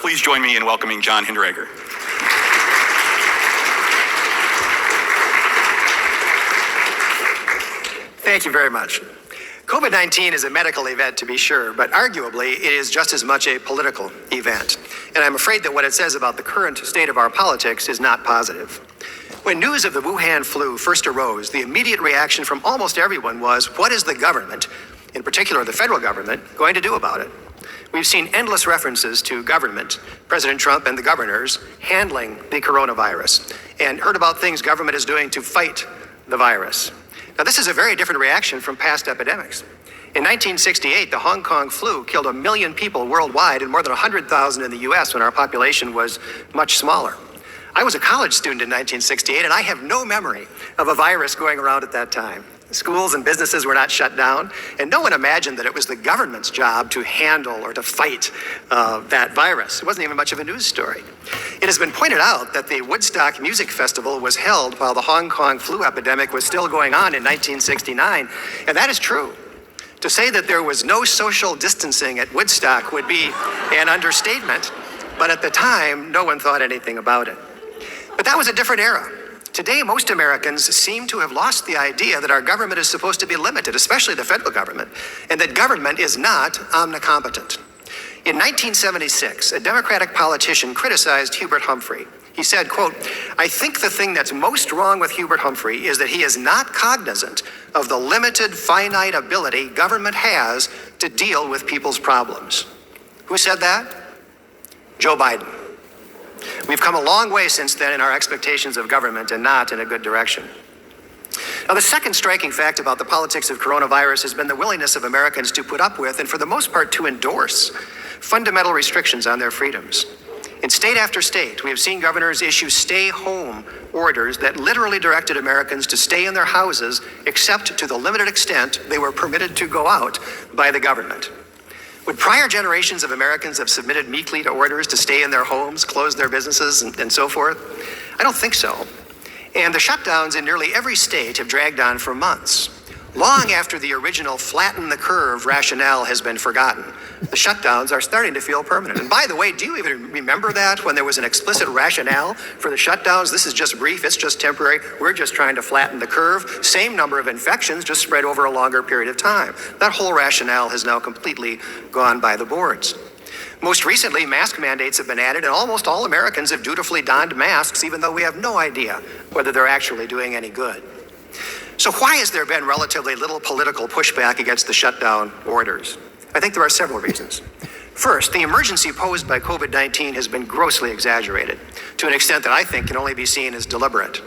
please join me in welcoming John Hinderegger. Thank you very much. COVID-19 is a medical event, to be sure, but arguably it is just as much a political event. And I'm afraid that what it says about the current state of our politics is not positive. When news of the Wuhan flu first arose, the immediate reaction from almost everyone was, what is the government, in particular the federal government, going to do about it? We've seen endless references to government, President Trump and the governors, handling the coronavirus, and heard about things government is doing to fight the virus. Now, this is a very different reaction from past epidemics. In 1968, the Hong Kong flu killed 1 million people worldwide and more than 100,000 in the US when our population was much smaller. I was a college student in 1968, and I have no memory of a virus going around at that time. Schools and businesses were not shut down, and no one imagined that it was the government's job to handle or to fight that virus. It wasn't even much of a news story. It has been pointed out that the Woodstock Music Festival was held while the Hong Kong flu epidemic was still going on in 1969, and that is true. To say that there was no social distancing at Woodstock would be an understatement, but at the time, no one thought anything about it. But that was a different era. Today, most Americans seem to have lost the idea that our government is supposed to be limited, especially the federal government, and that government is not omnicompetent. In 1976, a Democratic politician criticized Hubert Humphrey. He said, quote, "I think the thing that's most wrong with Hubert Humphrey is that he is not cognizant of the limited, finite ability government has to deal with people's problems." Who said that? Joe Biden. We've come a long way since then in our expectations of government, and not in a good direction. Now, the second striking fact about the politics of coronavirus has been the willingness of Americans to put up with, and for the most part to endorse, fundamental restrictions on their freedoms. In state after state, we have seen governors issue stay-home orders that literally directed Americans to stay in their houses, except to the limited extent they were permitted to go out by the government. Would prior generations of Americans have submitted meekly to orders to stay in their homes, close their businesses, and so forth? I don't think so. And the shutdowns in nearly every state have dragged on for months, long after the original flatten the curve rationale has been forgotten. The shutdowns are starting to feel permanent. And by the way, do you even remember that when there was an explicit rationale for the shutdowns? This is just brief, it's just temporary. We're just trying to flatten the curve. Same number of infections, just spread over a longer period of time. That whole rationale has now completely gone by the boards. Most recently, mask mandates have been added, and almost all Americans have dutifully donned masks, even though we have no idea whether they're actually doing any good. So why has there been relatively little political pushback against the shutdown orders? I think there are several reasons. First, the emergency posed by COVID-19 has been grossly exaggerated to an extent that I think can only be seen as deliberate.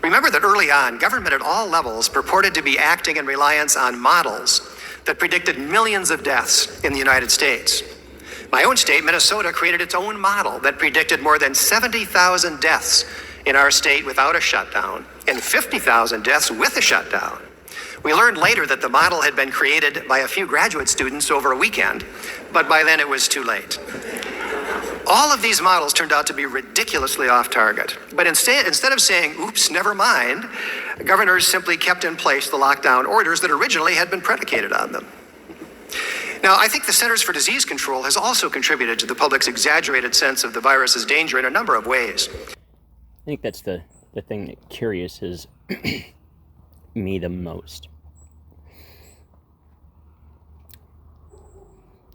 Remember that early on, government at all levels purported to be acting in reliance on models that predicted millions of deaths in the United States. My own state, Minnesota, created its own model that predicted more than 70,000 deaths in our state without a shutdown and 50,000 deaths with a shutdown. We learned later that the model had been created by a few graduate students over a weekend, but by then it was too late. All of these models turned out to be ridiculously off target. But instead of saying, oops, never mind, governors simply kept in place the lockdown orders that originally had been predicated on them. Now, I think the Centers for Disease Control has also contributed to the public's exaggerated sense of the virus's danger in a number of ways. I think that's the thing that curiouses me the most.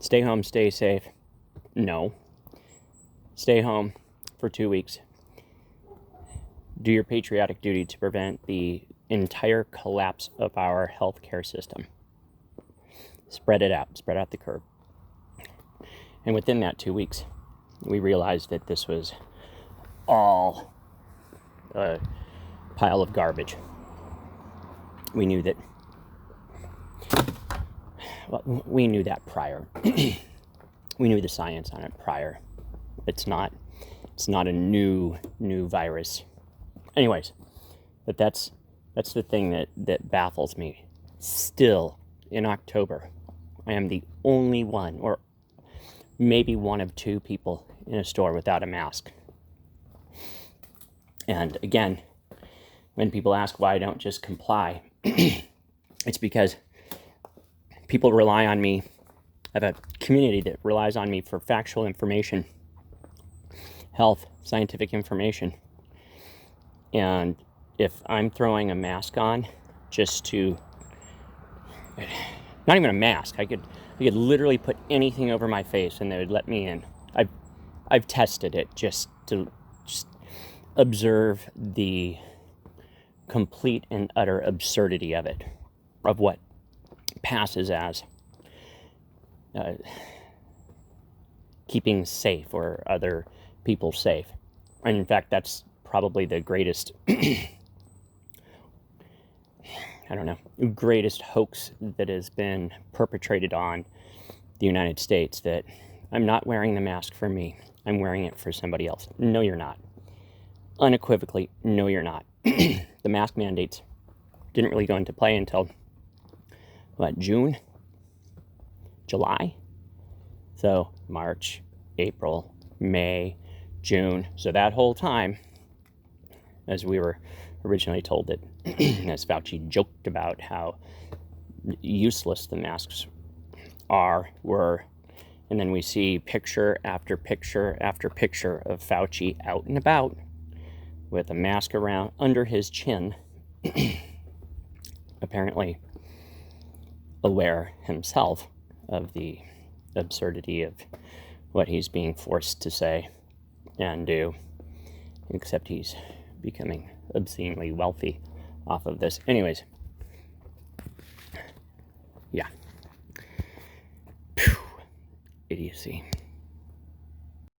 Stay home, stay safe. No. Stay home for 2 weeks. Do your patriotic duty to prevent the entire collapse of our healthcare system. Spread it out the curve. And within that 2 weeks, we realized that this was all a pile of garbage. We knew that. Well, we knew that prior. We knew the science on it prior. It's not a new virus. Anyways, but that's the thing that baffles me. Still, in October, I am the only one, or maybe one of two people in a store without a mask. And again, when people ask why I don't just comply, it's because people rely on me. I have a community that relies on me for factual information health, scientific information. And if I'm throwing a mask on just to, not even a mask, I could literally put anything over my face and they would let me in. I've tested it just to observe the complete and utter absurdity of it, of what passes as keeping safe or other people safe. And in fact, that's probably the greatest, greatest hoax that has been perpetrated on the United States, that I'm not wearing the mask for me, I'm wearing it for somebody else. No, you're not. Unequivocally, no, you're not. The mask mandates didn't really go into play until, June? July? So March, April, May, June. So that whole time, as we were originally told that, as Fauci joked about how useless the masks were, and then we see picture after picture after picture of Fauci out and about with a mask around under his chin, apparently aware himself of the absurdity of what he's being forced to say and do, except he's becoming obscenely wealthy off of this. Anyways, yeah. Idiocy.